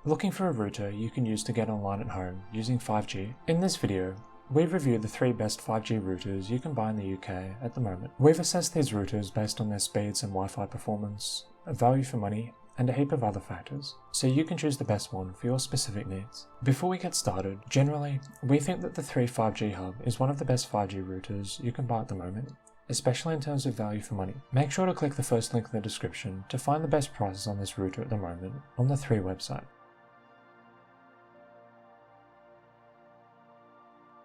Looking for a router you can use to get online at home using 5G? In this video, we've reviewed the 3 best 5G routers you can buy in the UK at the moment. We've assessed these routers based on their speeds and Wi-Fi performance, value for money, and a heap of other factors, so you can choose the best one for your specific needs. Before we get started, generally, we think that the 3 5G Hub is one of the best 5G routers you can buy at the moment, especially in terms of value for money. Make sure to click the first link in the description to find the best prices on this router at the moment on the 3 website.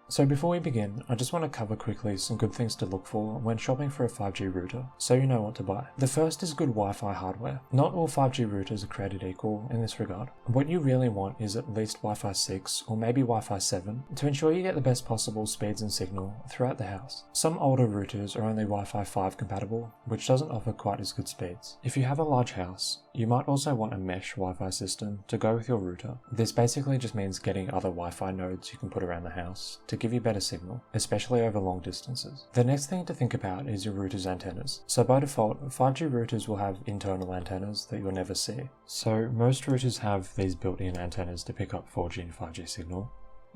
So before we begin, I just want to cover quickly some good things to look for when shopping for a 5G router, so you know what to buy. The first is good Wi-Fi hardware. Not all 5G routers are created equal in this regard. What you really want is at least Wi-Fi 6 or maybe Wi-Fi 7 to ensure you get the best possible speeds and signal throughout the house. Some older routers are only Wi-Fi 5 compatible, which doesn't offer quite as good speeds. If you have a large house, you might also want a mesh Wi-Fi system to go with your router. This basically just means getting other Wi-Fi nodes you can put around the house to give you better signal, especially over long distances. The next thing to think about is your router's antennas. So by default, 5G routers will have internal antennas that you'll never see. So most routers have these built-in antennas to pick up 4G and 5G signal.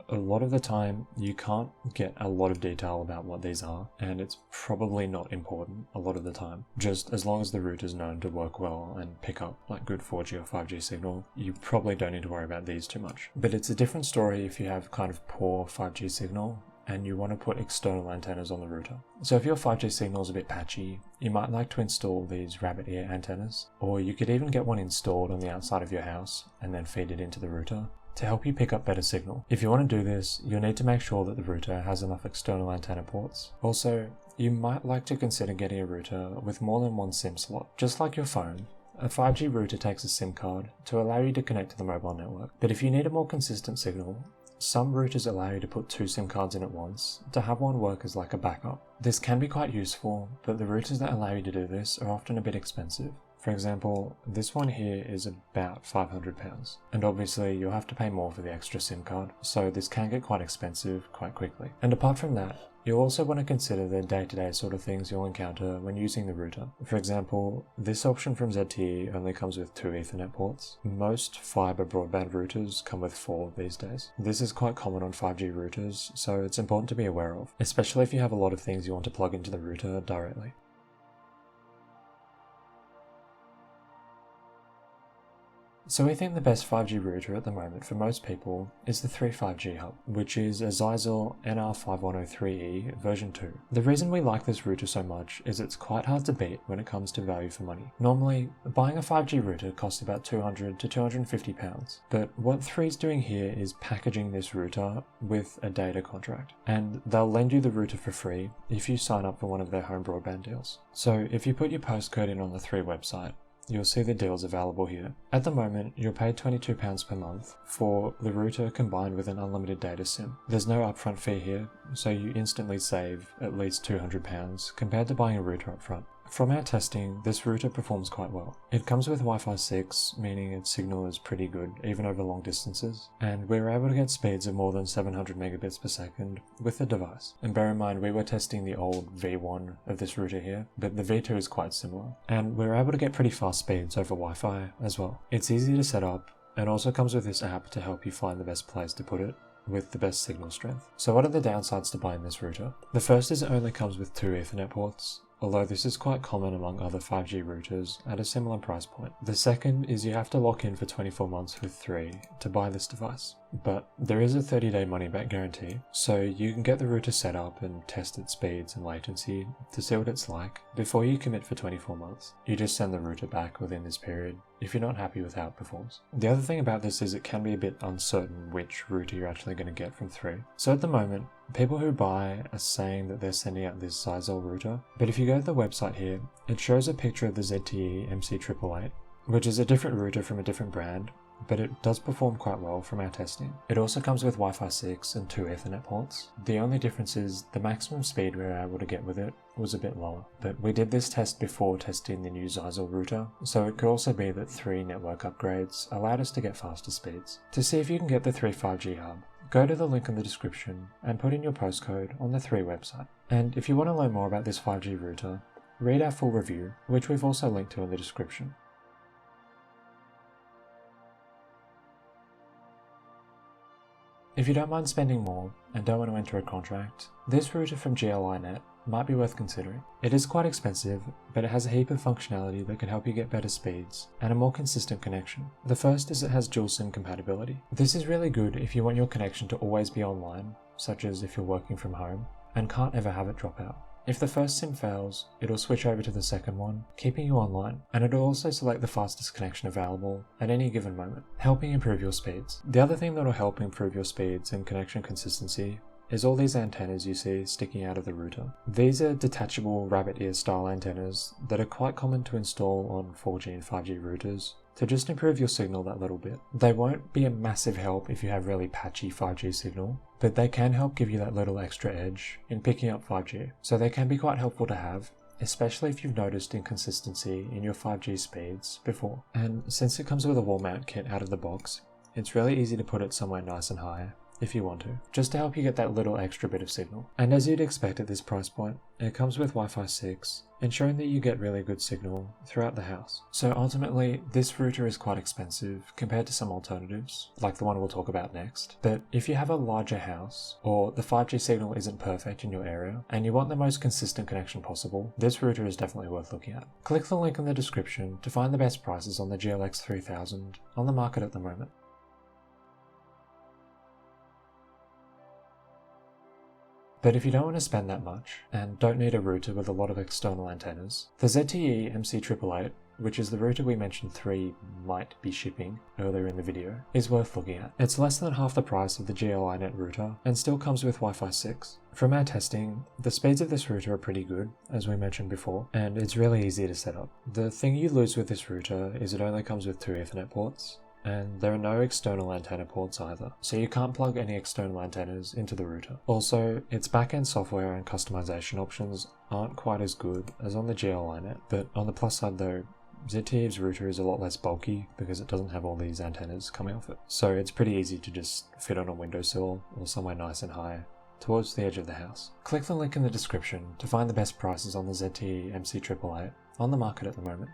A lot of the time, you can't get a lot of detail about what these are, and it's probably not important a lot of the time. Just as long as the router is known to work well and pick up like good 4G or 5G signal, you probably don't need to worry about these too much. But it's a different story if you have kind of poor 5G signal and you want to put external antennas on the router. So if your 5G signal is a bit patchy, you might like to install these rabbit ear antennas, or you could even get one installed on the outside of your house and then feed it into the router to help you pick up better signal. If you want to do this, you'll need to make sure that the router has enough external antenna ports. Also, you might like to consider getting a router with more than one SIM slot. Just like your phone, a 5G router takes a SIM card to allow you to connect to the mobile network. But if you need a more consistent signal, some routers allow you to put 2 SIM cards in at once to have one work as like a backup. This can be quite useful, but the routers that allow you to do this are often a bit expensive. For example, this one here is about £500, and obviously you'll have to pay more for the extra SIM card, so this can get quite expensive quite quickly. And apart from that, you'll also want to consider the day-to-day sort of things you'll encounter when using the router. For example, this option from ZTE only comes with 2 Ethernet ports. Most fiber broadband routers come with 4 these days. This is quite common on 5G routers, so it's important to be aware of, especially if you have a lot of things you want to plug into the router directly. So we think the best 5G router at the moment for most people is the 3 5G Hub, which is a Zyxel NR5103E version 2. The reason we like this router so much is it's quite hard to beat when it comes to value for money. Normally, buying a 5G router costs about £200 to £250, but what 3's doing here is packaging this router with a data contract, and they'll lend you the router for free if you sign up for one of their home broadband deals. So if you put your postcode in on the 3 website, you'll see the deals available here. At the moment, you'll pay £22 per month for the router combined with an unlimited data SIM. There's no upfront fee here, so you instantly save at least £200 compared to buying a router upfront. From our testing, this router performs quite well. It comes with Wi-Fi 6, meaning its signal is pretty good even over long distances, and we were able to get speeds of more than 700 megabits per second with the device. And bear in mind, we were testing the old V1 of this router here, but the V2 is quite similar, and we were able to get pretty fast speeds over Wi-Fi as well. It's easy to set up, and also comes with this app to help you find the best place to put it with the best signal strength. So what are the downsides to buying this router? The first is it only comes with 2 Ethernet ports, although this is quite common among other 5G routers at a similar price point. The second is you have to lock in for 24 months with 3 to buy this device. But there is a 30-day money-back guarantee, so you can get the router set up and test its speeds and latency to see what it's like before you commit for 24 months. You just send the router back within this period if you're not happy with how it performs. The other thing about this is it can be a bit uncertain which router you're actually going to get from 3. So at the moment, people who buy are saying that they're sending out this Zyxel router, but if you go to the website here, it shows a picture of the ZTE MC888, which is a different router from a different brand, but it does perform quite well from our testing. It also comes with Wi-Fi 6 and 2 Ethernet ports. The only difference is the maximum speed we were able to get with it was a bit lower, but we did this test before testing the new Zyxel router, so it could also be that 3 network upgrades allowed us to get faster speeds. To see if you can get the 3 5G Hub, go to the link in the description and put in your postcode on the 3 website. And if you want to learn more about this 5G router, read our full review, which we've also linked to in the description. If you don't mind spending more and don't want to enter a contract, this router from GL.iNet might be worth considering. It is quite expensive, but it has a heap of functionality that can help you get better speeds and a more consistent connection. The first is it has dual SIM compatibility. This is really good if you want your connection to always be online, such as if you're working from home, and can't ever have it drop out. If the first SIM fails, it'll switch over to the second one, keeping you online, and it'll also select the fastest connection available at any given moment, helping improve your speeds. The other thing that'll help improve your speeds and connection consistency is all these antennas you see sticking out of the router. These are detachable rabbit ear style antennas that are quite common to install on 4G and 5G routers to just improve your signal that little bit. They won't be a massive help if you have really patchy 5G signal, but they can help give you that little extra edge in picking up 5G. So they can be quite helpful to have, especially if you've noticed inconsistency in your 5G speeds before. And since it comes with a wall mount kit out of the box, it's really easy to put it somewhere nice and high if you want to, just to help you get that little extra bit of signal. And as you'd expect at this price point, it comes with Wi-Fi 6, ensuring that you get really good signal throughout the house. So ultimately, this router is quite expensive compared to some alternatives, like the one we'll talk about next. But if you have a larger house, or the 5G signal isn't perfect in your area, and you want the most consistent connection possible, this router is definitely worth looking at. Click the link in the description to find the best prices on the GL-X3000 on the market at the moment. But if you don't want to spend that much, and don't need a router with a lot of external antennas, the ZTE MC888, which is the router we mentioned 3 might be shipping earlier in the video, is worth looking at. It's less than half the price of the GL.iNet router, and still comes with Wi-Fi 6. From our testing, the speeds of this router are pretty good, as we mentioned before, and it's really easy to set up. The thing you lose with this router is it only comes with 2 Ethernet ports, and there are no external antenna ports either, so you can't plug any external antennas into the router. Also, its backend software and customization options aren't quite as good as on the GL.iNet, but on the plus side though, ZTE's router is a lot less bulky because it doesn't have all these antennas coming off it. So it's pretty easy to just fit on a windowsill or somewhere nice and high towards the edge of the house. Click the link in the description to find the best prices on the ZTE MC888 on the market at the moment.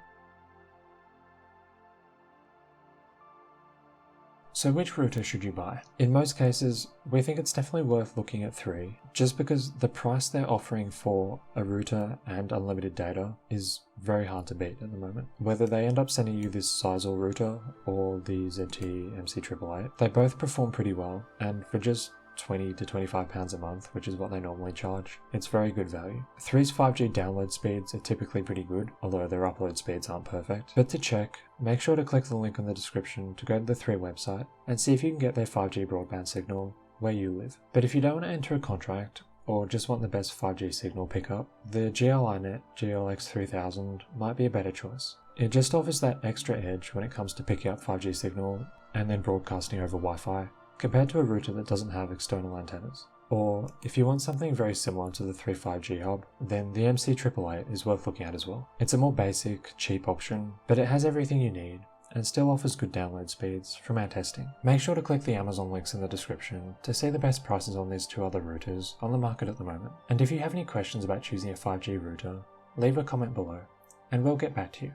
So which router should you buy? In most cases, we think it's definitely worth looking at 3, just because the price they're offering for a router and unlimited data is very hard to beat at the moment. Whether they end up sending you this Sizewell router or the ZTE MC888, they both perform pretty well, and for just £20 to £25 a month, which is what they normally charge, it's very good value. 3's 5G download speeds are typically pretty good, although their upload speeds aren't perfect. But to check, make sure to click the link in the description to go to the 3 website and see if you can get their 5G broadband signal where you live. But if you don't want to enter a contract, or just want the best 5G signal pickup, the GL.iNet GL-X3000 might be a better choice. It just offers that extra edge when it comes to picking up 5G signal and then broadcasting over Wi-Fi, compared to a router that doesn't have external antennas. Or if you want something very similar to the 3 5G hub, then the MC888 is worth looking at as well. It's a more basic, cheap option, but it has everything you need and still offers good download speeds from our testing. Make sure to click the Amazon links in the description to see the best prices on these 2 other routers on the market at the moment. And if you have any questions about choosing a 5G router, leave a comment below and we'll get back to you.